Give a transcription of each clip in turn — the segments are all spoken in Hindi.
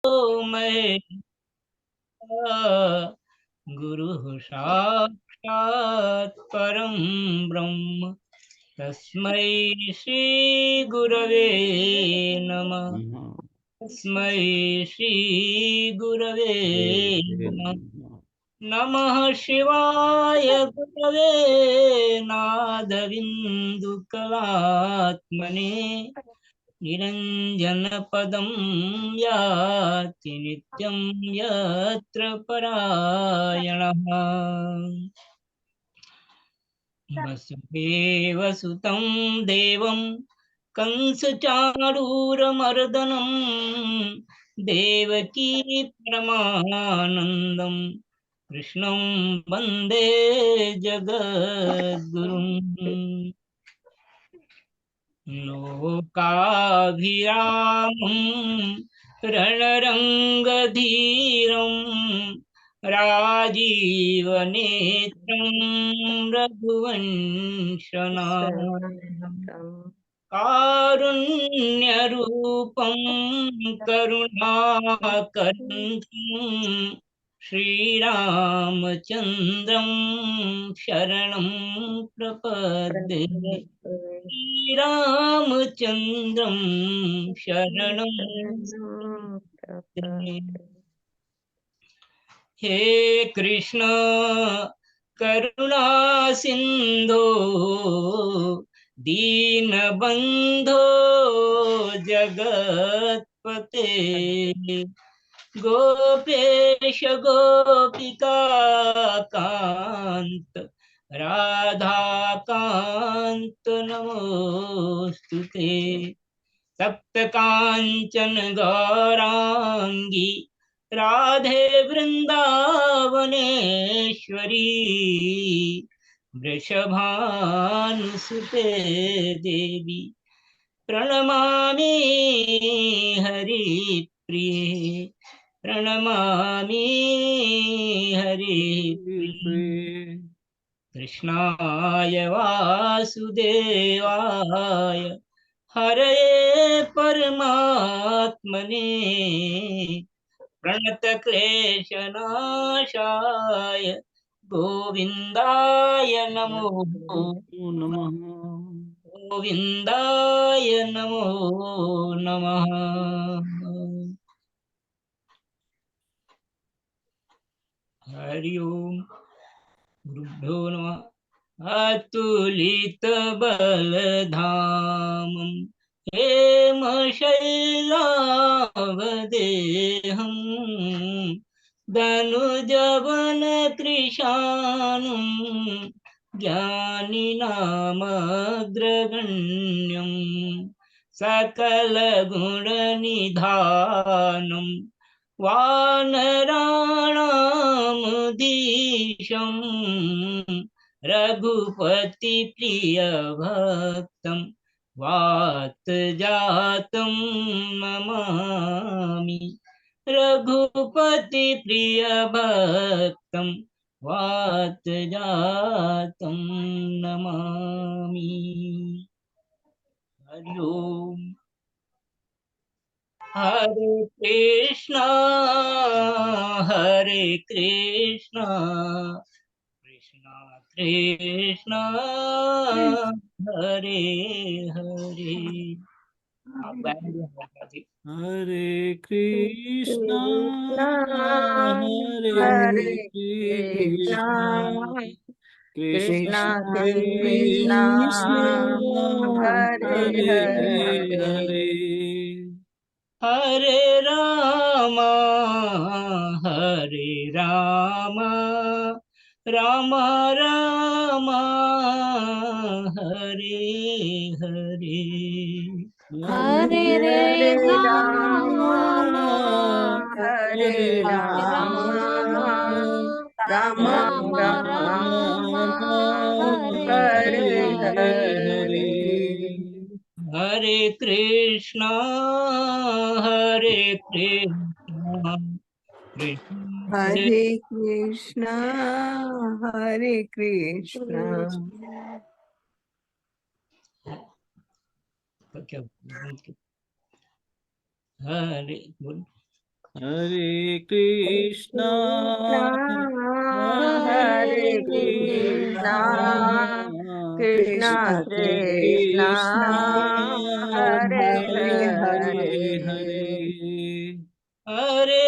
मैं गुरुः साक्षात् परं ब्रह्म तस्मै श्री गुरवे नमः। तस्मै श्री गुरवे नमः। नमः शिवाय गुरवे नादबिन्दुकलात्मने निरञ्जनपदं याति नित्यं यत्र परायणः। वसुदेवसुतं देवं कंसचाणूरमर्दनं देवकी परमानन्दं कृष्णं वन्दे जगद्गुरुम्। लोकाभिरामं रणरङ्गधीरं राजीवनेत्रं रघुवंशनाथं कारुण्यरूपं करुणाकरं श्रीरामचन्द्रं शरणं प्रपद्ये। श्रीरामचन्द्रं शरणं प्रपद्ये। हे कृष्ण करुणा सिंधो दीनबंधो जगत्पते गोपेश गोपिका कांत राधा कांत नमोस्तुते। सप्त कांचन गौरांगी राधे वृंदावनेश्वरी वृषभानुसुते देवी प्रणमामि हरिप्रिये। प्रणमामि हरिप्रिये। कृष्णाय वासुदेवाय हरे परमात्मने प्रणतक्लेशनाशाय गोविन्दाय नमो नमः। गोविन्दाय नमो नमः। हरि ओम। गुरुभ्यो नमः। अतुलित बलधामं हेमशैलावदेहं धनुजवन कृशानं ज्ञानिनामग्रगण्यं सकलगुणनिधानं वानराणामधीशं रघुपति प्रिय भक्तं वातजातं नमामि। रघुपति प्रिय भक्तं वातजातं नमामि। हरि ओम। हरे कृष्णा कृष्णा कृष्णा हरे हरे। आप गाएंगे हमारे साथ ही। हरे कृष्णा हरे हरे कृष्णा कृष्णा कृष्णा हरे हरे हरे हरे रामा राम राम हरे हरे। हरे हरे राम हरे हरे राम राम राम हरे हरे हरे कृष्णा कृष्ण हरे कृष्णा हरे कृष्णा क्या हरे बोल। हरे कृष्णा हरे हरे कृष्णा कृष्णा कृष्णा कृष्णा कृष्णा हरे हरे हरे हरे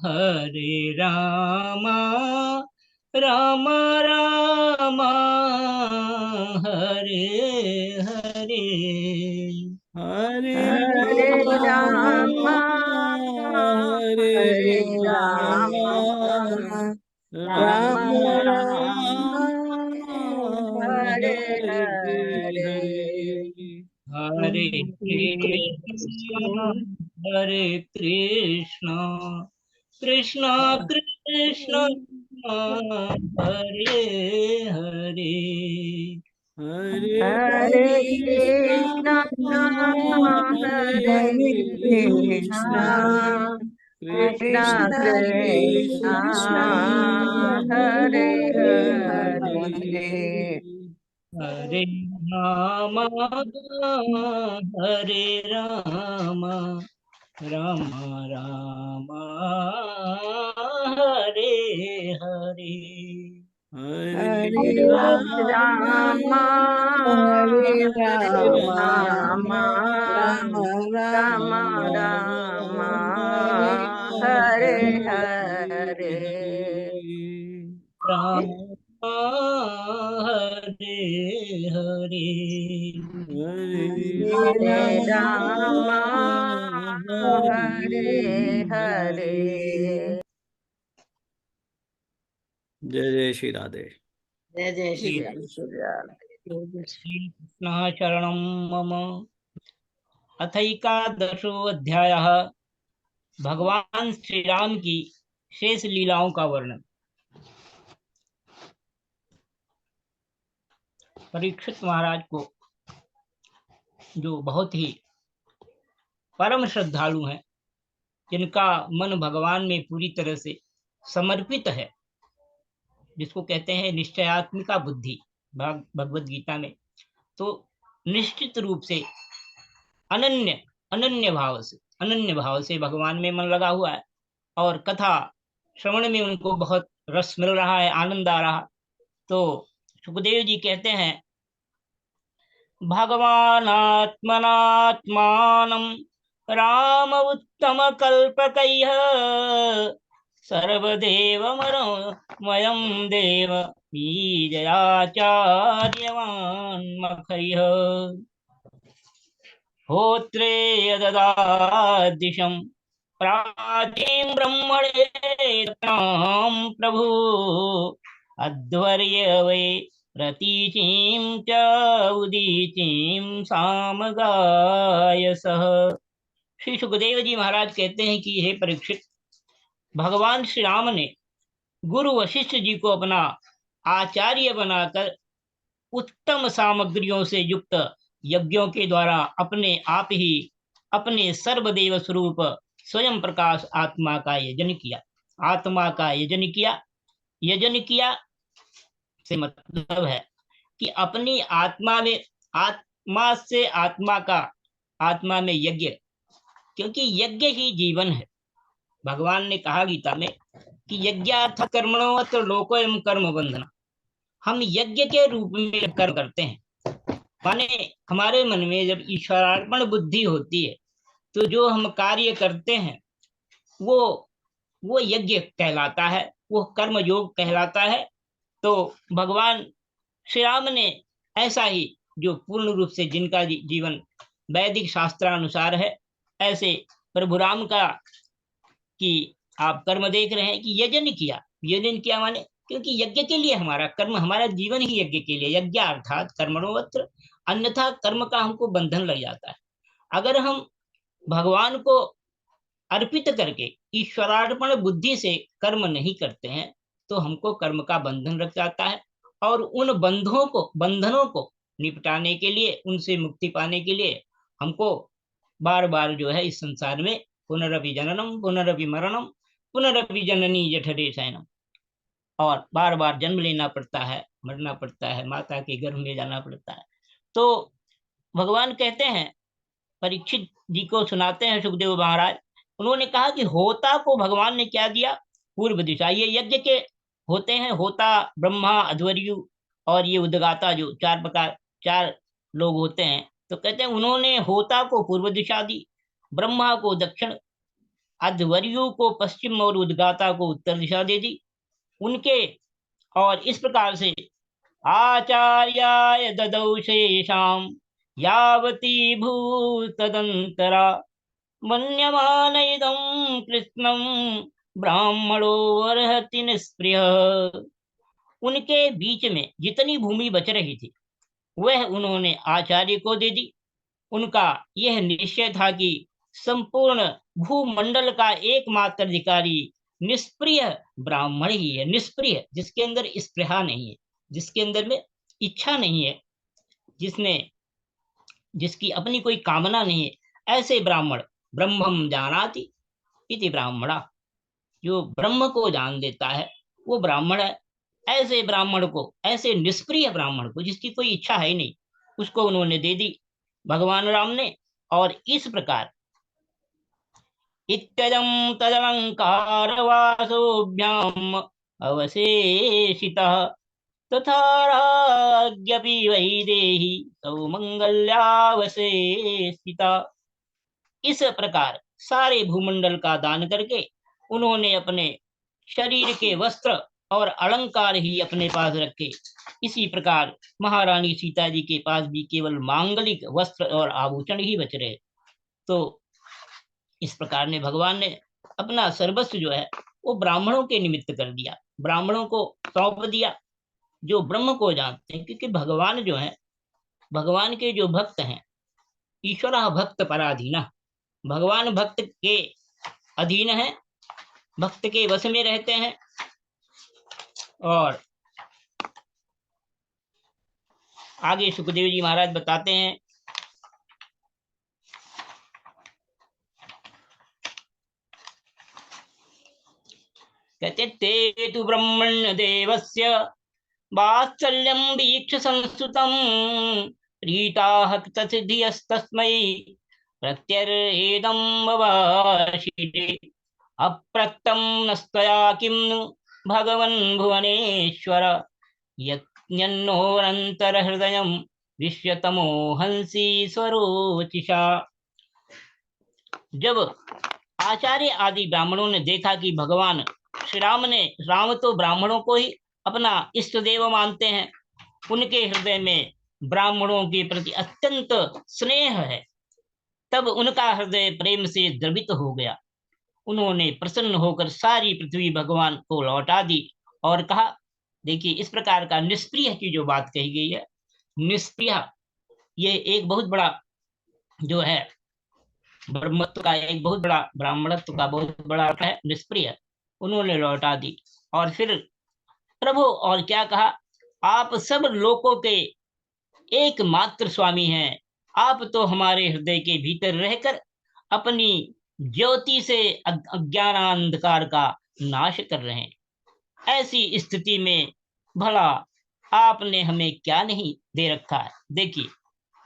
हरे राम राम राम हरे हरे। हरे हरे राम राम हरे हरे राम राम राम राम राम राम हरे हरे हरे हरे हरे कृष्ण हरे कृष्ण कृष्ण कृष्ण हरे हरे। हरे हरे कृष्णा कृष्णा हरे हरे कृष्णा कृष्णा कृष्णा कृष्णा कृष्णा हरे हरे हरे हरे राम हरे राम राम राम हरे हरे। हरे हरे राम राम हरे हरे राम राम राम राम हरे हरे राम हरे हरे। हरे हरे राम राम हरे हरे जय जय श्री राधे। जय जय श्री श्री राम श्री राम। कृष्ण शरणं मम। अथैकादशोऽध्यायः। भगवान श्री राम की शेष लीलाओं का वर्णन। परीक्षित महाराज को, जो बहुत ही परम श्रद्धालु हैं, जिनका मन भगवान में पूरी तरह से समर्पित है, जिसको कहते हैं निश्चयात्मिका बुद्धि भगवत गीता में, तो निश्चित रूप से अनन्य अनन्य भाव से भगवान में मन लगा हुआ है और कथा श्रवण में उनको बहुत रस मिल रहा है, आनंद आ रहा। तो सुखदेव जी कहते हैं, भगवानात्मनात्मानं राम उत्तम कल्पकैः सर्वदेवमयं देव बीजयाचार्यवान् मखैः होत्रे यददादिशं प्राचीं ब्रह्मणे तां प्रभु अध्वर्य वै रतीचीं च उदीचीं सामगाय सह। श्री सुखदेव जी महाराज कहते हैं कि हे परीक्षित, भगवान श्री राम ने गुरु वशिष्ठ जी को अपना आचार्य बनाकर उत्तम सामग्रियों से युक्त यज्ञों के द्वारा अपने आप ही अपने सर्वदेव स्वरूप स्वयं प्रकाश आत्मा का यजन किया। आत्मा का यजन किया से मतलब है कि अपनी आत्मा में, आत्मा से आत्मा में यज्ञ, क्योंकि यज्ञ ही जीवन है। भगवान ने कहा गीता में कि यज्ञार्थ कर्मणोऽत्र लोकोऽयं कर्म बंधना। हम यज्ञ के रूप में कर्म करते हैं, माने हमारे मन में जब ईश्वरार्पण बुद्धि होती है तो जो हम कार्य करते हैं वो वो यज्ञ कहलाता है, वो कर्म योग कहलाता है। तो भगवान श्री राम ने ऐसा ही, जो पूर्ण रूप से जिनका जीवन वैदिक शास्त्रानुसार है, ऐसे प्रभु राम का कि आप कर्म देख रहे हैं कि यजन किया माने, क्योंकि यज्ञ के लिए हमारा कर्म, हमारा जीवन ही यज्ञ के लिए, यज्ञ अर्थात कर्मणोऽत्र, अन्यथा कर्म का हमको बंधन लग जाता है। अगर हम भगवान को अर्पित करके ईश्वरार्पण बुद्धि से कर्म नहीं करते हैं तो हमको कर्म का बंधन रख जाता है, और उन बंधनों को निपटाने के लिए, उनसे मुक्ति पाने के लिए हमको बार बार जो है इस संसार में पुनरपि जननम पुनरपि मरणम पुनरपि जननी जठरे शयनम, और बार बार जन्म लेना पड़ता है, मरना पड़ता है, माता के गर्भ में जाना पड़ता है। तो भगवान कहते हैं, परीक्षित जी को सुनाते हैं सुखदेव महाराज। उन्होंने कहा कि होता को भगवान ने क्या दिया, पूर्व दिशा। ये यज्ञ के होते हैं, होता ब्रह्मा, अध्वर्यु और ये उद्गाता, जो चार प्रकार, चार लोग होते हैं। तो कहते हैं उन्होंने होता को पूर्व दिशा दी, ब्रह्मा को दक्षिण, अध्वर्यु को पश्चिम और उद्गाता को उत्तर दिशा दे दी उनके। और इस प्रकार से आचार्याय ददौ शेषाम यावती भूतदंतरा मन्यमान इदं कृष्णं ब्राह्मणो अर्हति निष्प्रिय। उनके बीच में जितनी भूमि बच रही थी वह उन्होंने आचार्य को दे दी। उनका यह निश्चय था कि संपूर्ण भूमंडल का एकमात्र अधिकारी निष्प्रिय ब्राह्मण ही है। निष्प्रिय, जिसके अंदर स्पृहा नहीं है, जिसके अंदर में इच्छा नहीं है, जिसकी अपनी कोई कामना नहीं है, ऐसे ब्राह्मण ब्रह्मम जानाति इति ब्राह्मणा। जो ब्रह्म को जान देता है वो ब्राह्मण है। ऐसे ब्राह्मण को, ऐसे निष्प्रिय ब्राह्मण को, जिसकी कोई इच्छा है ही नहीं, उसको उन्होंने दे दी भगवान राम ने। और इस प्रकार इत्यजं तदलंकारवासोभ्याम अवशेषितः तथा राज्ञपि वैदेही सौमंगल्यावशेषिता। इस प्रकार सारे भूमंडल का दान करके उन्होंने अपने शरीर के वस्त्र और अलंकार ही अपने पास रखे। इसी प्रकार महारानी सीता जी के पास भी केवल मांगलिक वस्त्र और आभूषण ही बच रहे। तो इस प्रकार ने भगवान ने अपना सर्वस्व जो है वो ब्राह्मणों के निमित्त कर दिया, ब्राह्मणों को सौंप दिया, जो ब्रह्म को जानते हैं। क्योंकि भगवान जो है, भगवान के जो भक्त हैं, ईश्वर भक्त पराधीन, भगवान भक्त के अधीन है, भक्त के वश में रहते हैं। और आगे सुखदेव जी महाराज बताते हैं, कहते ते तु ब्रह्मण्य देवस्य वात्सल्यं वीक्ष संस्तुतं प्रीताः तसिद्धियस्तस्मै प्रत्यर्हेदं ववाशिरे अप्रक्तं नस्तया किं नु भगवन् भुवनेश्वर यज्ञन्नोरन्तरहृदयं विश्वतमो हंसी स्वरोचिषा। जब आचार्य आदि ब्राह्मणों ने देखा कि भगवान श्री राम तो ब्राह्मणों को ही अपना इष्ट देव मानते हैं, उनके हृदय में ब्राह्मणों के प्रति अत्यंत स्नेह है, तब उनका हृदय प्रेम से द्रवित हो गया। उन्होंने प्रसन्न होकर सारी पृथ्वी भगवान को लौटा दी और कहा, देखिए इस प्रकार का निष्प्रिय की जो बात कही गई है, निष्प्रिय ये एक बहुत बड़ा जो है ब्रह्मत्व का एक बहुत बड़ा, ब्राह्मणत्व का बहुत बड़ा अर्थ है निष्प्रिय। उन्होंने लौटा दी और फिर प्रभु और क्या कहा, आप सब लोकों के एकमात्र स्वामी हैं, आप तो हमारे हृदय के भीतर रहकर अपनी ज्योति से अज्ञान अंधकार का नाश कर रहे हैं। ऐसी स्थिति में भला आपने हमें क्या नहीं दे रखा है। देखिए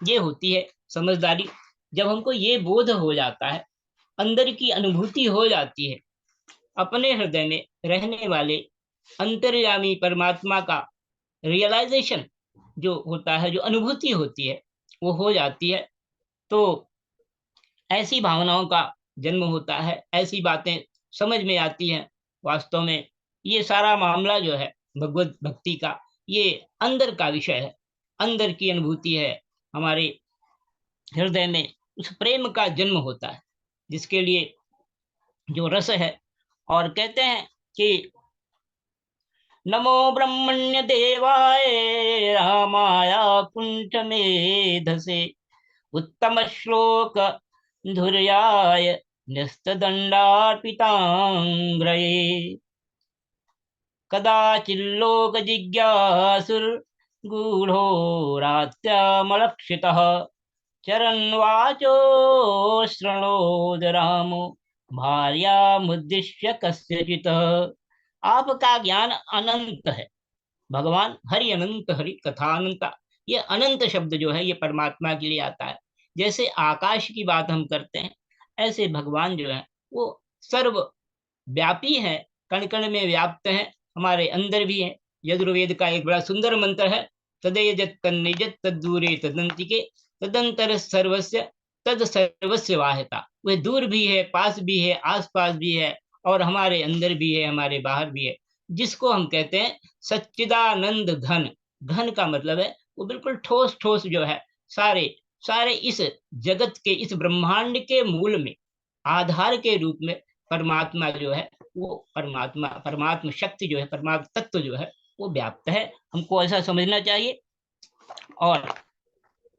ये होती है समझदारी। जब हमको ये बोध हो जाता है, अंदर की अनुभूति हो जाती है, अपने हृदय में रहने वाले अंतर्यामी परमात्मा का रियलाइजेशन जो होता है, जो अनुभूति होती है वो हो जाती है, तो ऐसी भावनाओं का जन्म होता है, ऐसी बातें समझ में आती हैं। वास्तव में ये सारा मामला जो है भगवत भक्ति का, ये अंदर का विषय है, अंदर की अनुभूति है। हमारे हृदय में उस प्रेम का जन्म होता है जिसके लिए जो रस है। और कहते हैं कि नमो ब्रह्मण्य देवाय रामाय कुंठ मेधसे उत्तम श्लोक धुर्याय न्यस्तदंडार्पितांग्रये कदाचिल्लोक जिज्ञासुर्गूढ़ो रात्यामलक्षितः चरन्वाचो शृणोद रामो भार्यामुद्दिश्य कस्यचित्। आपका ज्ञान अनंत है। भगवान हरि अनंत, हरि कथा अनंता। ये अनंत शब्द जो है ये परमात्मा के लिए आता है। जैसे आकाश की बात हम करते हैं, ऐसे भगवान जो है वो सर्व व्यापी है, कण कण में व्याप्त है, हमारे अंदर भी है। यजुर्वेद का एक बड़ा सुंदर मंत्र है, तदेजत तन्निजत तद्दूरे तदंतिके तदंतर सर्वस्य तद सर्वस्य वाहता। वह दूर भी है, पास भी है, आस पास भी है, और हमारे अंदर भी है, हमारे बाहर भी है, जिसको हम कहते हैं सच्चिदानंद घन। घन का मतलब है वो बिल्कुल ठोस ठोस जो है, सारे सारे इस जगत के, इस ब्रह्मांड के मूल में, आधार के रूप में परमात्मा जो है वो, परमात्मा परमात्मा शक्ति जो है, परमात्मा तत्व जो है वो व्याप्त है। हमको ऐसा समझना चाहिए। और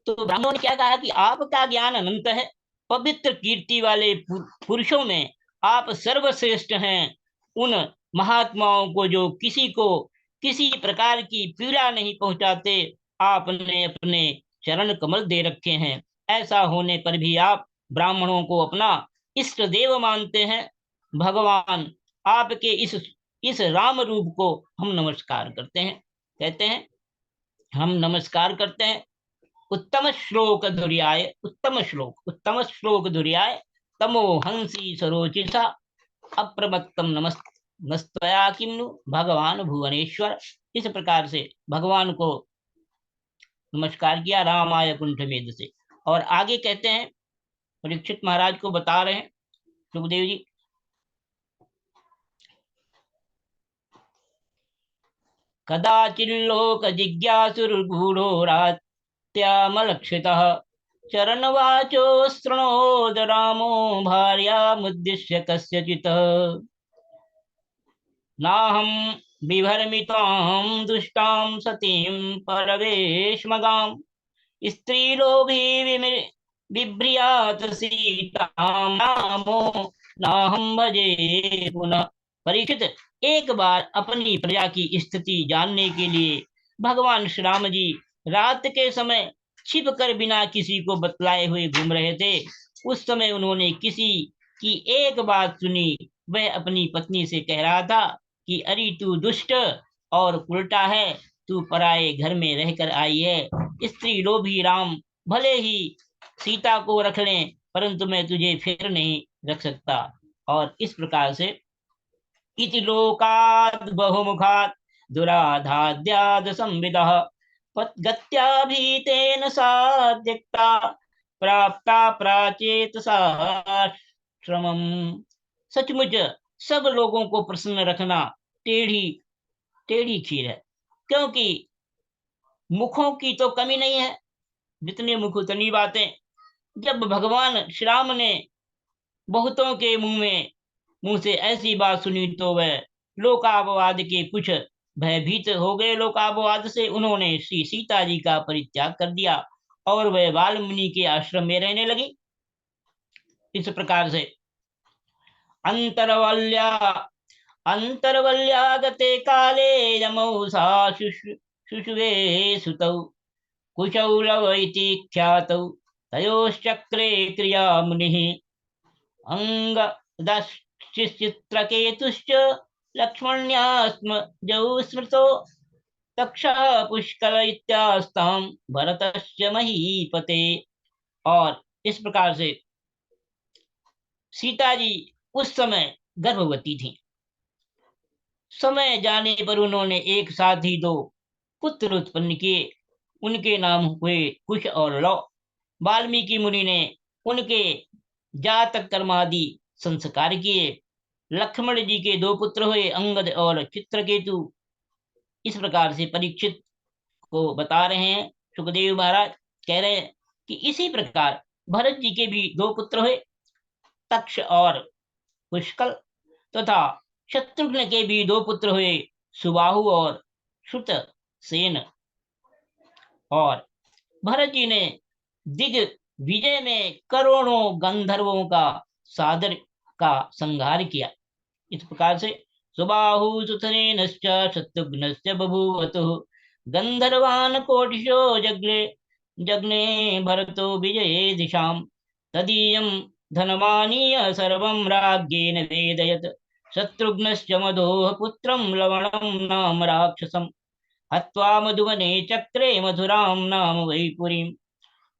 तो ब्राह्मणों ने क्या कहा कि आपका ज्ञान अनंत है, पवित्र कीर्ति वाले पुरुषों में आप सर्वश्रेष्ठ हैं। उन महात्माओं को जो किसी को किसी प्रकार की पीड़ा नहीं पहुंचाते, आपने अपने चरण कमल दे रखे हैं। ऐसा होने पर भी आप ब्राह्मणों को अपना इष्ट देव मानते हैं। भगवान आपके इस राम रूप को हम नमस्कार करते हैं। कहते हैं हम नमस्कार करते हैं। उत्तम श्लोक धुर्याय तमो हंसी सरोचिषा अप्रमत्तम नस्तया किन्नु भगवान भुवनेश्वर। इस प्रकार से भगवान को नमस्कार किया रामाय कुंठमेध से। और आगे कहते हैं, परीक्षित महाराज को बता रहे हैं सुखदेव जी, कदाचिल्लोक जिज्ञासुर्गूढ़ो रात्यामलक्षितः चरणवाचो शृणोद रामो भार्यामुद्दिश्य कस्यचित्। नाहं बिभर्मितां दुष्टां सतीं परवेश्मगां स्त्रीलोभी बिभ्रियात सीतां रामो नाहं भजे पुनः। परीक्षित, एक बार अपनी प्रजा की स्थिति जानने के लिए भगवान श्री राम जी रात के समय छिप कर बिना किसी को बतलाए हुए घूम रहे थे। उस समय उन्होंने किसी की एक बात सुनी। वह अपनी पत्नी से कह रहा था कि अरे तू दुष्ट और उल्टा है, तू पराये घर में रहकर आई है। स्त्री लोभी राम भले ही सीता को रख लें, परंतु मैं तुझे फिर नहीं रख सकता। और इस प्रकार से इति लोकाद् बहुमुखात् दुराधाद्याद संविदः गत्या भीतेन सा त्यक्ता प्राप्ता प्राचेतसा श्रमम्। सचमुच सब लोगों को प्रसन्न रखना टेढ़ी टेढ़ी खीर है, क्योंकि मुखों की तो कमी नहीं है, जितने मुख उतनी बातें। जब भगवान श्री राम ने बहुतों के मुंह से ऐसी बात सुनी तो वह लोकापवाद के कुछ भयभीत हो गए। लोकापवाद से उन्होंने श्री सीता जी का परित्याग कर दिया और वह वाल्मीकि के आश्रम में रहने लगी। इस प्रकार से अंतरवल्या अंतरवल्यागते काले यमौ सा शुशुवे सुतौ कुशौ लव इति ख्यातौ तयोश्चक्रे क्रिया मुनिः अंगदश्चित्रकेतुश्च लक्ष्मण्यास्म जौ स्मृतो तक्षा पुष्कर इत्यास्तां भरतस्य महीपते। और इस प्रकार से सीता जी उस समय गर्भवती थी। समय जाने पर उन्होंने एक साथ ही दो पुत्र उत्पन्न किए। उनके नाम हुए कुश और लव। वाल्मीकि मुनि ने उनके जातक कर्मादि संस्कार किए। लक्ष्मण जी के दो पुत्र हुए, अंगद और चित्रकेतु। इस प्रकार से परीक्षित को बता रहे हैं सुखदेव महाराज, कह रहे हैं कि इसी प्रकार भरत जी के भी दो पुत्र हुए, तक्ष और पुष्कल, तथा शत्रुघ्न के भी दो पुत्र हुए, सुबाहु और श्रुत सेन। और भरत जी ने दिग विजय में करोड़ों गंधर्वों का सादर का संहार किया। इस प्रकार से सुबाहु सुतनेनश्च शत्रुघ्नश्च बभूवतुः गंधर्वान् कोटिशो जग्ने जग्ने भरतो विजये दिशाम् तदीयं धनमानीय सर्वं राज्ञेन वेदयत् शत्रुघ्नश्च मधोः पुत्रं लवणं नाम राक्षसम् हत्वा मधुवने चक्रे मधुरां नाम वैपुरीम्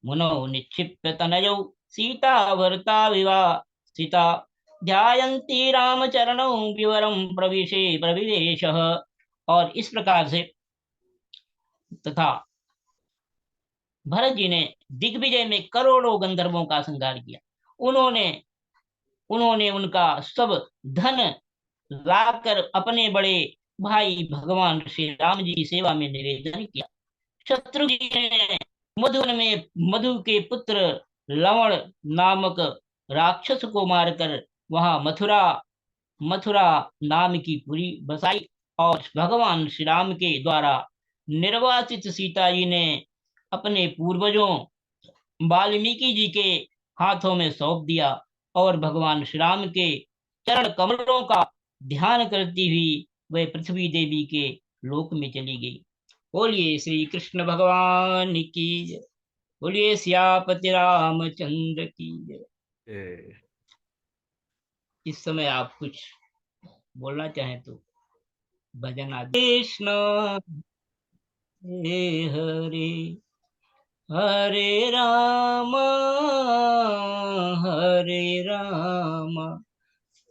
मुनौ निक्षिप्य तनयौ सीता भरता विवाह सीता ध्यायन्ती रामचरणौ विवरं प्रविशे प्रविवेशः। और इस प्रकार से तथा भरत जी ने दिग्विजय में करोड़ों गंधर्वों का संहार किया। उन्होंने उन्होंने उनका सब धन लाकर अपने बड़े भाई भगवान श्री राम जी की सेवा में निवेदन किया। शत्रु जी ने मधुवन में मधु के पुत्र लवण नामक राक्षस को मारकर वहां मथुरा मथुरा नाम की पुरी बसाई। और भगवान श्री राम के द्वारा निर्वासित सीता जी ने अपने पूर्वजों वाल्मीकि जी के हाथों में सौंप दिया और भगवान श्री राम के चरण कमलों का ध्यान करती हुई वह पृथ्वी देवी के लोक में चली गई। बोलिए श्री कृष्ण भगवान की जय। बोलिए सियापति रामचंद्र की जय। जय। इस समय आप कुछ बोलना चाहें तो भजन आदि। कृष्ण हरे हरे राम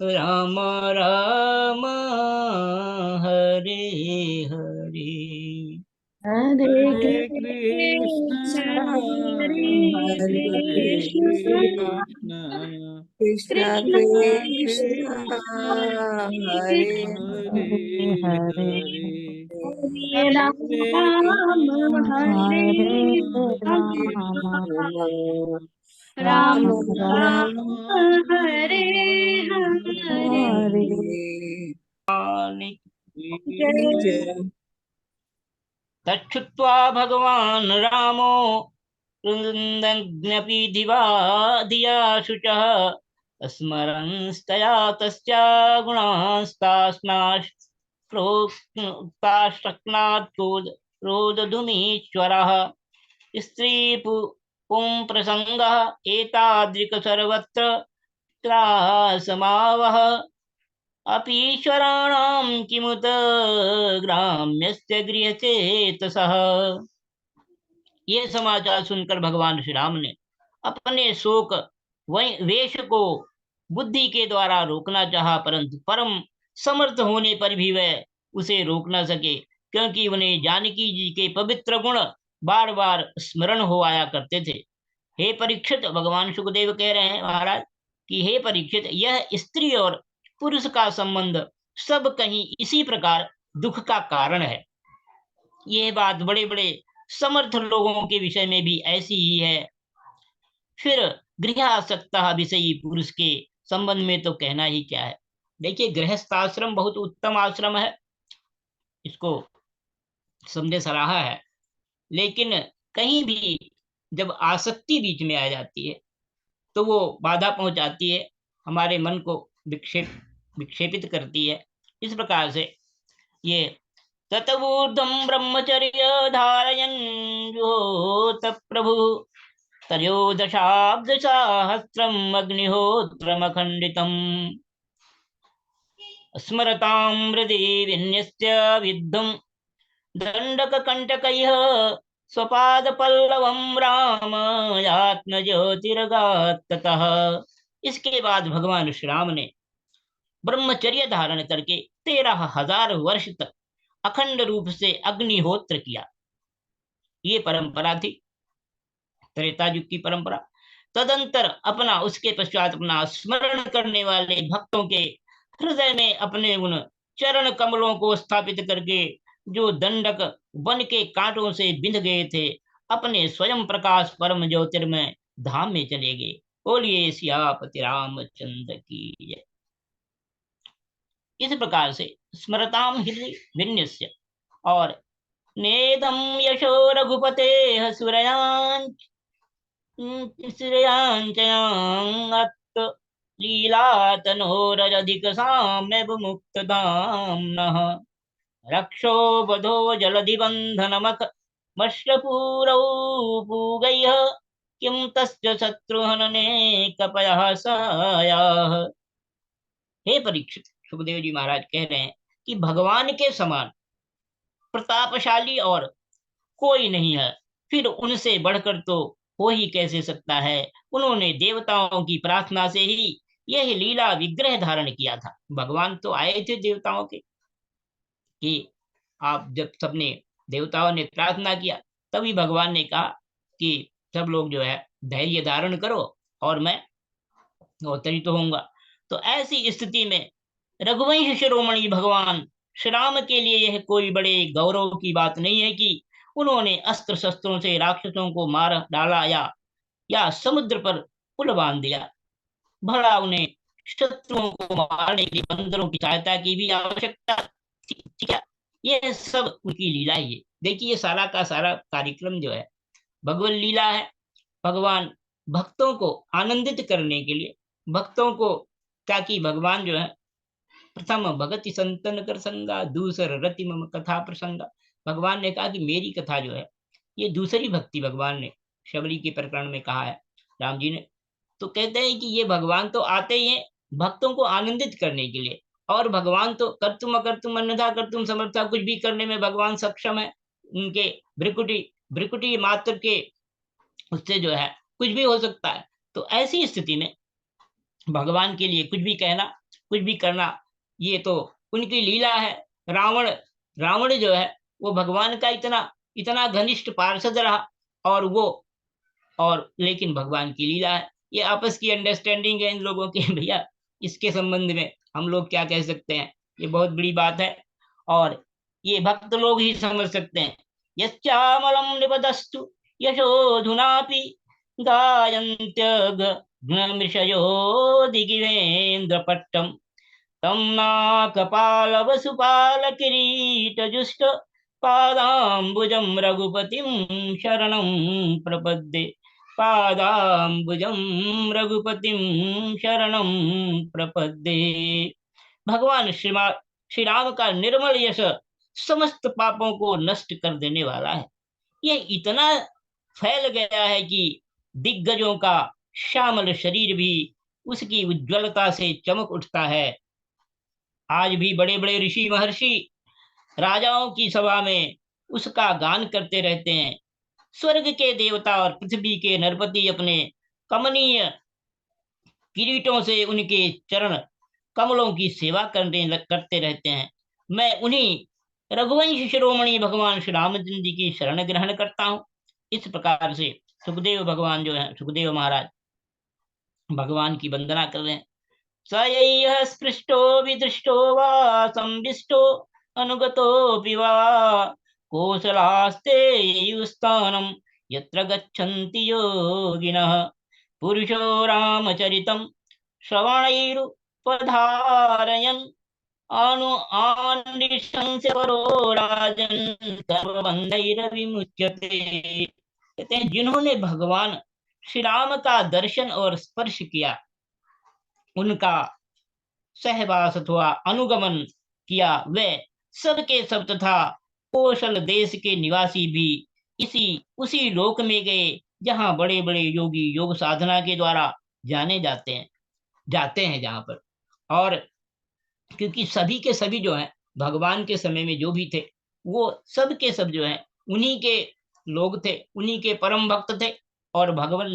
राम राम हरे हरे। हरे हरे कृष्ण कृष्ण हरे हरे कृष्ण कृष्ण कृष्ण कृष्ण कृष्ण कृष्ण हरे हरे हरे हरे हरे राम हरे राम राम राम राम राम राम हरे हरे। हरे जय जय तच्छ्रुत्वा भगवान् रामो रुन्दन्नपि दिवा धिया शुचः स्मरंस्तया तस्या गुणास्तास्नाश्लोकाश्रक्नात् रोदधुमीश्वरः। स्त्री पुं प्रसंगः एतादृक् सर्वत्र त्रासमावह। अपीश्वराणां किमुत ग्राम्यस्य गृहचेतसः। ये समाचार सुनकर भगवान श्री राम ने अपने शोक वेश को बुद्धि के द्वारा रोकना चाहा, परंतु परम समर्थ होने पर भी वह उसे रोक न सके, क्योंकि उन्हें जानकी जी के पवित्र गुण बार बार स्मरण हो आया करते थे। हे परीक्षित, भगवान सुखदेव कह रहे हैं महाराज कि हे परीक्षित, यह स्त्री और पुरुष का संबंध सब कहीं इसी प्रकार दुख का कारण है। यह बात बड़े बड़े समर्थ लोगों के विषय में भी ऐसी ही है। फिर गृहासक्त विषयी पुरुष के संबंध में तो कहना ही क्या है। देखिए, गृहस्थाश्रम बहुत उत्तम आश्रम है, इसको समझे सराहा है, लेकिन कहीं भी जब आसक्ति बीच में आ जाती है तो वो बाधा पहुंचाती है, हमारे मन को विक्षेपित करती है। इस प्रकार से ये ततवूर्ध्वं ब्रह्मचर्य धारयन् जुहोत प्रभु त्रयोदशाब्दसहस्रम् अग्निहोत्रमखण्डितम् स्मरतां हृदि विन्यस्य विद्धुं दण्डककण्टकैः स्वपादपल्लवं रामात्मज्योतिरगात् ततः। इसके बाद भगवान श्री राम ने ब्रह्मचर्य धारण करके 13,000 वर्ष तक अखंड रूप से अग्निहोत्र किया। ये परंपरा थी, त्रेता युग की परंपरा। तदंतर उसके पश्चात अपना स्मरण करने वाले भक्तों के हृदय में अपने उन चरण कमलों को स्थापित करके, जो दंडक वन के कांटों से बिंध गए थे, अपने स्वयं प्रकाश परम ज्योतिर्मय धाम में चले गए। बोलिए सियापति रामचंद्र की जय। इस प्रकार से स्मरताम हृदय विन्यस्य और नेदम यशो रघुपते श्रेयांचयात् लीलातनोरधिक साम्य मुक्तदाम्नः रक्षो बधो जलधिबन्धनमख मश्रपूरौ पूगैः किं तस्य शत्रुहनने कपयः सायाः। हे परीक्षित, सुखदेव जी महाराज कह रहे हैं कि भगवान के समान प्रतापशाली और कोई नहीं है, फिर उनसे बढ़कर तो हो ही कैसे सकता है। उन्होंने देवताओं की प्रार्थना से ही यह लीला विग्रह धारण किया था। भगवान तो आए थे देवताओं के, कि आप जब सबने देवताओं ने प्रार्थना किया, तभी भगवान ने कहा कि सब लोग जो है धैर्य धारण करो और मैं अवतरित होऊंगा। तो ऐसी स्थिति में रघुवंश शिरोमणि भगवान श्री राम के लिए यह कोई बड़े गौरव की बात नहीं है कि उन्होंने अस्त्र शस्त्रों से राक्षसों को मार डाला, या समुद्र पर पुल बांध दिया। भला उन्हें शत्रुओं को मारने के लिए बंदरों की सहायता की भी आवश्यकता थी क्या? ये सब उनकी लीला ही है। देखिए, ये सारा का सारा कार्यक्रम जो है भगवत लीला है। भगवान भक्तों को आनंदित करने के लिए, भक्तों को, ताकि भगवान जो है प्रथम भगति संतन कर संगा, दूसर रति मम कथा प्रसंगा। भगवान ने कहा कि मेरी कथा जो है, ये दूसरी भक्ति भगवान ने शबरी के प्रकरण में कहा है, राम जी ने। तो कहते हैं कि ये भगवान तो आते ही हैं भक्तों को आनंदित करने के लिए, और भगवान तो कर्तुम अकर्तुम अन्यथा कर्तुम समर्था, कुछ भी करने में भगवान सक्षम है। उनके भ्रिकुटी भ्रिकुटी मात्र के उससे जो है कुछ भी हो सकता है। तो ऐसी स्थिति में भगवान के लिए कुछ भी कहना, कुछ भी करना, ये तो उनकी लीला है। रावण रावण जो है वो भगवान का इतना इतना घनिष्ठ पार्षद रहा, और वो, और लेकिन भगवान की लीला है। ये आपस की अंडरस्टैंडिंग है इन लोगों के भैया, इसके संबंध में हम लोग क्या कह सकते हैं? ये बहुत बड़ी बात है, और ये भक्त लोग ही समझ सकते हैं। यच्चामलं निपदस्तु यशोधुनापि गायन्त्यग्नमृषयो दिगिवेन्द्रपट्टम् तं नाकपालवसुपालकिरीटजुष्ट पादाम्बुजं रघुपतिं शरणं प्रपद्ये। पादाम्बुजं रघुपतिं शरणं प्रपद्ये। भगवान श्री राम का निर्मल यश समस्त पापों को नष्ट कर देने वाला है। यह इतना फैल गया है कि दिग्गजों का श्यामल शरीर भी उसकी उज्ज्वलता से चमक उठता है। आज भी बड़े बड़े ऋषि महर्षि राजाओं की सभा में उसका गान करते रहते हैं। स्वर्ग के देवता और पृथ्वी के नरपति अपने कमनीय किरीटों से उनके चरण कमलों की सेवा करते रहते हैं। मैं उन्हीं रघुवंश शिरोमणि भगवान श्री रामचंद्र जी की शरण ग्रहण करता हूँ। इस प्रकार से सुखदेव भगवान जो है, सुखदेव महाराज भगवान की वंदना कर रहे हैं। स स्पृष्टो विदृष्टो वा संविष्टो अनुगतोऽपि वा कोसलास्ते युस्थानं यत्र गच्छन्ति योगिनः पुरुषो रामचरितं श्रवणैरुपधारयन् अनु आनिशंस्य परो राजन् सर्वबन्धैर्विमुच्यते। कहते हैं, जिन्होंने भगवान श्री राम का दर्शन और स्पर्श किया, उनका सहवास अथवा अनुगमन किया, वे सब के सब तथा कौशल देश के निवासी भी इसी उसी लोक में गए जहाँ बड़े बड़े योगी योग साधना के द्वारा जाने जाते हैं जहाँ पर। और क्योंकि सभी के सभी जो हैं भगवान के समय में जो भी थे, वो सब के सब जो हैं उन्हीं के लोग थे, उन्हीं के परम भक्त थे। और भगवत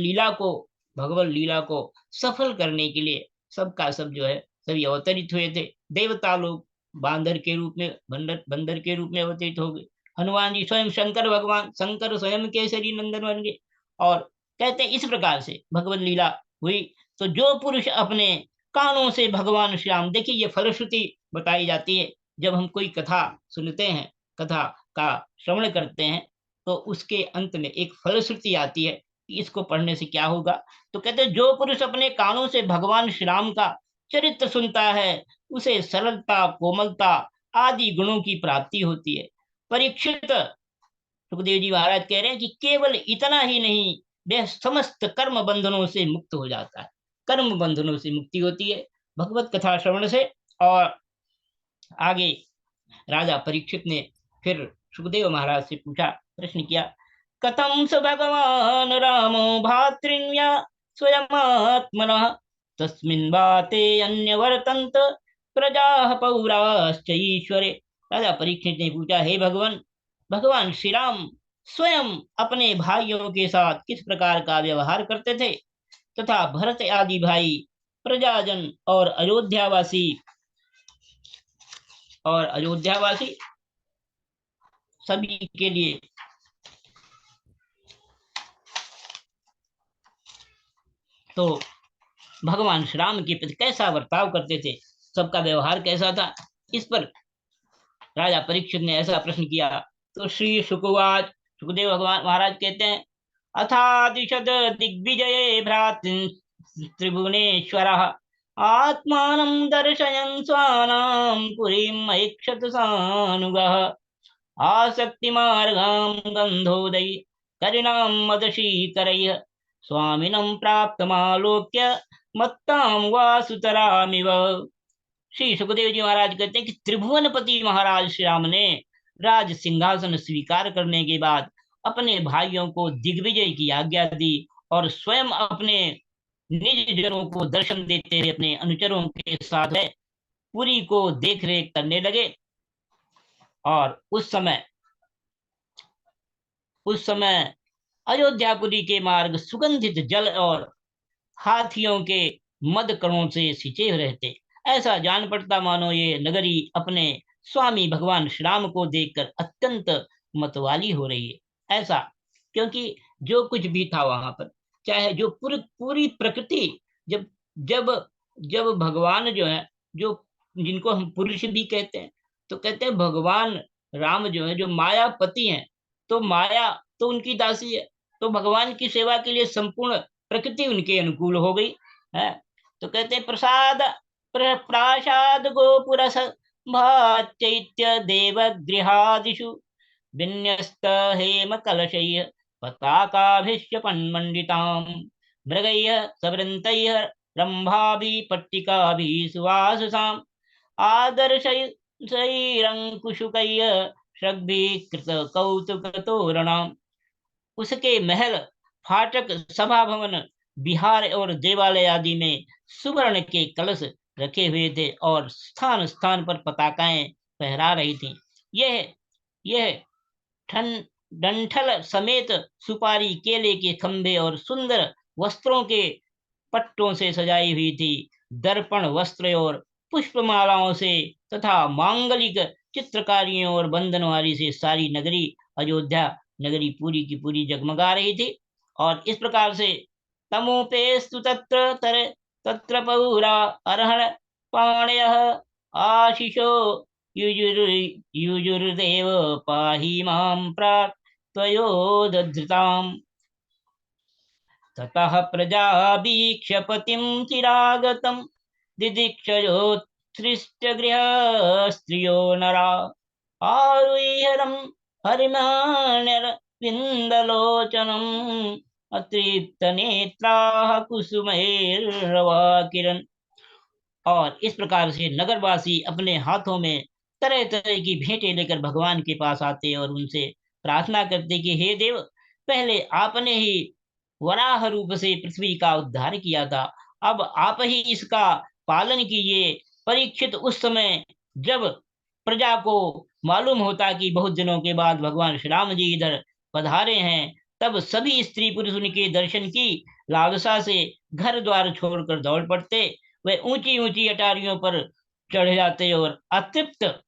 लीला को सफल करने के लिए सबका सब जो है सभी अवतरित हुए थे। देवता लोग बांदर के रूप में, बंदर के रूप में अवतरित हो गए। हनुमान जी स्वयं शंकर भगवान, शंकर स्वयं केसरी नंदन बन गए। और कहते हैं इस प्रकार से भगवत लीला हुई। तो जो पुरुष अपने कानों से भगवान श्री राम, देखिए ये फलश्रुति बताई जाती है। जब हम कोई कथा सुनते हैं, कथा का श्रवण करते हैं, तो उसके अंत में एक फलश्रुति आती है कि इसको पढ़ने से क्या होगा। तो कहते हैं जो पुरुष अपने कानों से भगवान श्री राम का चरित्र सुनता है, उसे सरलता, कोमलता आदि गुणों की प्राप्ति होती है। परीक्षित, सुखदेव जी महाराज कह रहे हैं कि केवल इतना ही नहीं, वह समस्त कर्म बंधनों से मुक्त हो जाता है। कर्म बंधनों से मुक्ति होती है भगवत कथा श्रवण से। और आगे राजा परीक्षित ने फिर सुखदेव महाराज से पूछा, प्रश्न किया, कथम स भगवान रामो भातृन्या स्वयमात्मनः तस्मिन् बाते अन्य वर्तन्त प्रजा पौराश्च ईश्वरे। राजा परीक्षित ने पूछा, हे भगवान, भगवान श्री राम स्वयं अपने भाइयों के साथ किस प्रकार का व्यवहार करते थे तथा भरत आदि भाई, प्रजाजन और अयोध्यावासी सभी के लिए तो भगवान श्री राम के प्रति कैसा बर्ताव करते थे, सबका व्यवहार कैसा था, इस पर राजा परीक्षित ने ऐसा प्रश्न किया। तो श्री शुकवाच, सुखदेव भगवान महाराज कहते हैं, अथादिशद दिग्विजये भ्रातृ त्रिभुवनेश्वर आत्मानं दर्शयन् स्वानां पुरीम् ऐक्षत सानुगः आसक्ति मार्गां गंधोदयी करिणां मदशीकरैः स्वामिनं प्राप्तमालोक्य मत्तां वासुतरामिव। श्री सुखदेव जी महाराज कहते हैं कि त्रिभुवनपति महाराज श्री राम ने राज सिंहासन स्वीकार करने के बाद अपने भाइयों को दिग्विजय की आज्ञा दी और स्वयं अपने निज जनों को दर्शन देते हुए अपने अनुचरों के साथ है पुरी को देख रेख करने लगे। और उस समय अयोध्यापुरी के मार्ग सुगंधित जल और हाथियों के मद कणों से सिंचे रहते। ऐसा जान पड़ता मानो ये नगरी अपने स्वामी भगवान श्री राम को देखकर अत्यंत मतवाली हो रही है। ऐसा क्योंकि जो कुछ भी था वहां पर, चाहे जो पूरी प्रकृति, जब जब जब भगवान जो है, जो जिनको हम पुरुष भी कहते हैं, तो कहते हैं भगवान राम जो है जो मायापति हैं, तो माया तो उनकी दासी है, तो भगवान की सेवा के लिए संपूर्ण प्रकृति उनके अनुकूल हो गई है। तो कहते हैं प्रासाद गोपुर चैत्य देवगृहादिषु विन्यस्त हेम कलशैः पताकाभिश्च पन्मण्डितां मृगैः सवृन्तैः रम्भाभिः पट्टिकाभिः सुवाससाम् आदर्शैरङ्कुशुकैः शग्भिः कृतकौतुकतोरणाम्। उसके महल, फाटक, सभा भवन, विहार और देवालय आदि में सुवर्ण के कलश रखे हुए थे और स्थान स्थान पर पताकाएं फहरा रही थी। यह यह ठन डंठल समेत सुपारी, केले के खंभे और सुंदर वस्त्रों के पट्टों से सजाई हुई थी। दर्पण, वस्त्र और पुष्पमालाओं से तथा मांगलिक चित्रकारियों और बंधनवारी से सारी नगरी अयोध्या नगरी पूरी की पूरी जगमगा रही थी। और इस प्रकार से तमोपेस्तु तत्र पौरा अर्हण पाणयः आशिषो युजुर्देव पाहि मां प्राक्त्वयोधधृताम्। ततः प्रजावीक्ष्य चिरागतं दिदीक्षयोत्सृष्ट गृहस्त्रियो नरा आरुह्यरं हरिमान्यरविन्दलोचनम् अतृप्त नेत्राः कुसुमैर्रवाकिरन्। और इस प्रकार से नगरवासी अपने हाथों में तरह तरह की भेंटें लेकर भगवान के पास आते और उनसे प्रार्थना करते कि हे देव, पहले आपने ही वराह रूप से पृथ्वी का उद्धार किया था, अब आप ही इसका पालन कीजिए। परीक्षित उस समय जब प्रजा को मालूम होता कि बहुत दिनों के बाद भगवान श्री राम जी इधर पधारे हैं, तब सभी स्त्री पुरुष उनके दर्शन की लालसा से घर द्वार छोड़कर दौड़ पड़ते। वे ऊंची ऊंची अटारियों पर चढ़ जाते और अतृप्त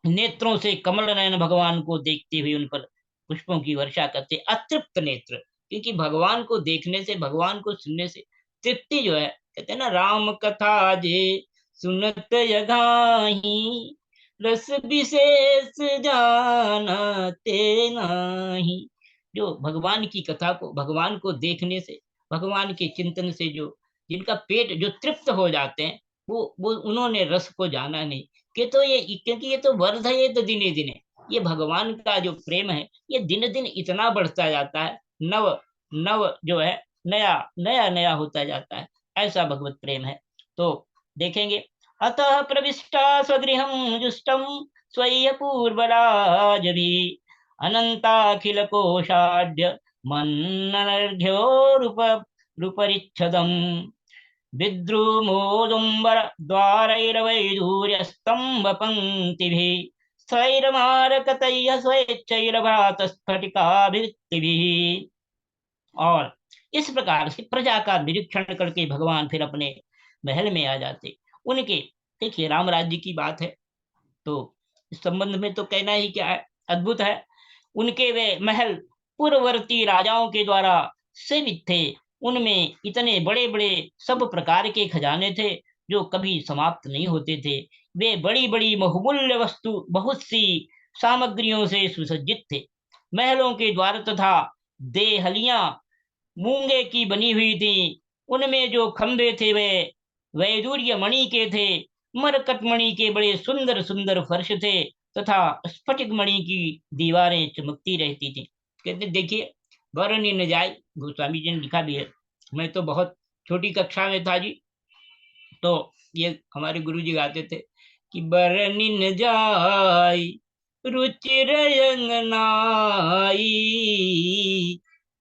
नेत्रों से कमल नयन भगवान को देखते हुए उन पर पुष्पों की वर्षा करते। अतृप्त नेत्र, क्योंकि भगवान को देखने से, भगवान को सुनने से तृप्ति जो है, कहते हैं ना, राम कथा जे सुनत यगाही रस विशेष जानते नाही। जो भगवान की कथा को, भगवान को देखने से, भगवान के चिंतन से जो जिनका पेट जो तृप्त हो जाते हैं, वो उन्होंने रस को जाना नहीं। कि तो ये, क्योंकि ये तो वर्धयेत तो दिने दिने, ये भगवान का जो प्रेम है ये दिन दिन इतना बढ़ता जाता है, नव नव जो है नया नया नया होता जाता है। ऐसा भगवत प्रेम है। तो देखेंगे, अतः प्रविष्टा स्वगृहं जुष्टं स्वय्य पूर्वराज भी अनंताखिल कोशाढ्य मन्ननर्घ्योरुप रूपरिच्छदम् विद्रुमोदुम्बर द्वारैर्वैधूर्यस्तम्भ पंक्तिभिः स्वैरमारकतय्य स्वेच्छैरभ्रात स्फटिकाभिक्तिभिः। और इस प्रकार से प्रजा का निरीक्षण करके भगवान फिर अपने महल में आ जाते। उनके, देखिए राम राज्य की बात है तो इस संबंध में तो कहना ही क्या है, अद्भुत है। उनके वे महल पूर्ववर्ती राजाओं के द्वारा सेवित थे। उनमें इतने बड़े बड़े सब प्रकार के खजाने थे जो कभी समाप्त नहीं होते थे। वे बड़ी बड़ी बहुमूल्य वस्तु बहुत सी सामग्रियों से सुसज्जित थे। महलों के द्वार तथा देहलियां मूंगे की बनी हुई थी। उनमें जो खंभे थे वे वैदूर्य मणि के थे। मरकट मणि के बड़े सुंदर सुंदर फर्श थे तथा स्फटिक मणि की दीवारें चमकती रहती थी। कहते देखिए, वर्णि न जाए, गोस्वामी जी ने लिखा भी है। मैं तो बहुत छोटी कक्षा में था जी, तो ये हमारे गुरु जी गाते थे कि बरनि न जाय रुचिर अंगनाई,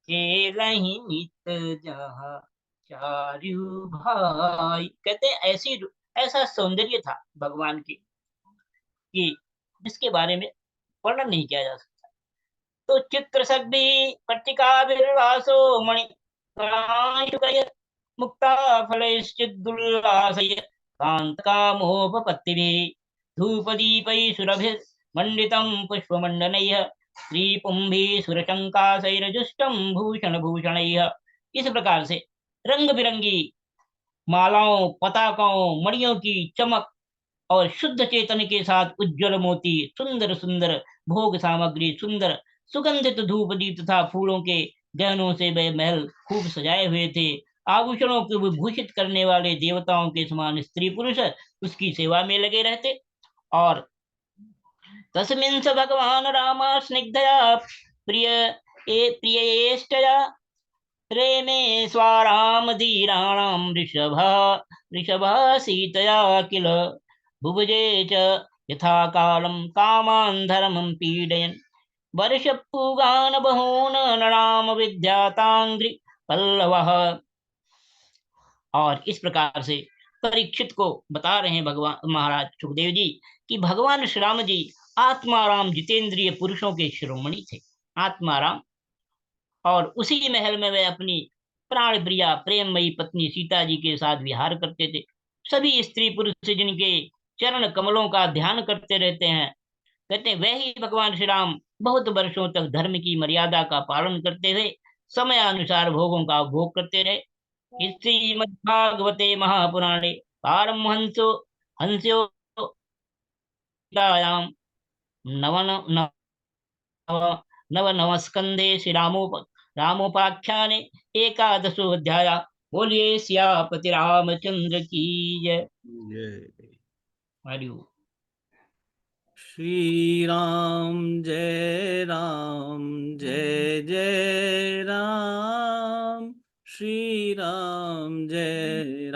खेलहि नित जहाँ चारु भाई। कहते हैं ऐसी ऐसा सौंदर्य था भगवान की कि जिसके बारे में वर्णन नहीं किया जा सकता। तो चित्र सग्भि पट्टिका विर्वासो मणि गणाशुकय मुक्ता फलैश्चिद्दुल्लासय कान्तकामोपपत्तिभिः धूपदीपैः सुरभिर्मण्डितं पुष्पमण्डनैः श्रीपुंभिः सुरशङ्कासैर्जुष्टं भूषणभूषणैः। इस प्रकार से रंग बिरंगी मालाओं, पताकाओं, मणियों की चमक और शुद्ध चेतन के साथ उज्जवल मोती, सुंदर सुंदर भोग सामग्री, सुंदर सुगंधित धूप दीप तथा फूलों के गहनों से वह महल खूब सजाए हुए थे। आभूषणों को विभूषित करने वाले देवताओं के समान स्त्री पुरुष उसकी सेवा में लगे रहते। और तस्मिन् स भगवान राम स्निग्धया प्रिय प्रियेष्टया रेमे स्वाराम धीराणाम ऋषभा सीतया किल भुभुजे च यथा कालं कामान् धर्मं पीडयन् वर्षपूगान् बहून् नृणाम विद्यातांग्रि पल्लवः। और इस प्रकार से परीक्षित को बता रहे हैं भगवान महाराज सुखदेव जी कि भगवान श्री राम जी आत्माराम जितेंद्रिय पुरुषों के शिरोमणि थे, आत्माराम। और उसी महल में वे अपनी प्राण प्रिया प्रेममयी पत्नी सीता जी के साथ विहार करते थे। सभी स्त्री पुरुष जिनके चरण कमलों का ध्यान करते रहते हैं, कहते हैं वही भगवान श्री राम बहुत वर्षों तक धर्म की मर्यादा का पालन करते हुए समय अनुसार भोगों का भोग करते रहे। इस श्रीमद्भागवते महापुराणे पारमहंसो हंस्यो नवन नव नवनवस्कंधे श्री रामोपाख्याने एकादशो अध्याय। बोलिए सियापति रामचंद्र की जय। हरि ओम। श्री राम जय जय राम, श्री राम जय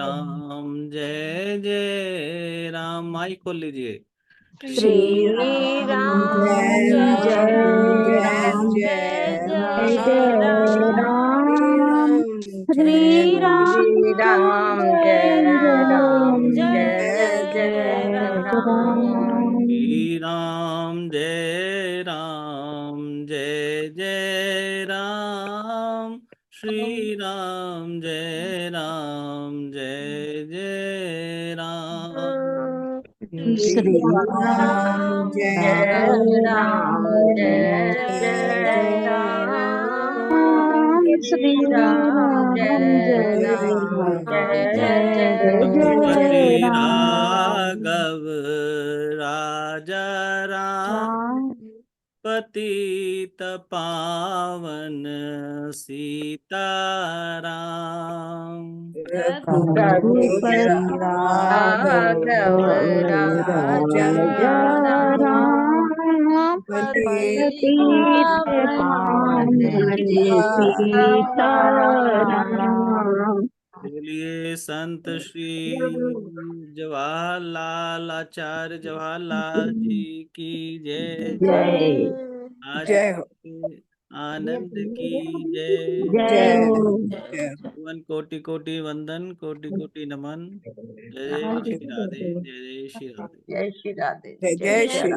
राम। माइक खोल लीजिए। श्री राम जय राम जय जय राम, श्री राम जय राम जय जय राम। श्री राम जय जय राम, श्री राम जय जय राम। श्री राम जय राम जय जय राम, श्री राम जय राम जय रघुपति जय राघव राजा राम, पतित पावन सीताराम। रघुपति राघव राजा राम, पतित पावन सीताराम। बोलिए संत श्री जवाहरलाल आचार्य जवाहरलाल जी की जय। जय जय हो, आनंद की जय। जय जय। भगवान कोटि कोटि वंदन, कोटि कोटि नमन। जय श्री राधे, जय श्री राधे। जय श्री राधे, जय श्री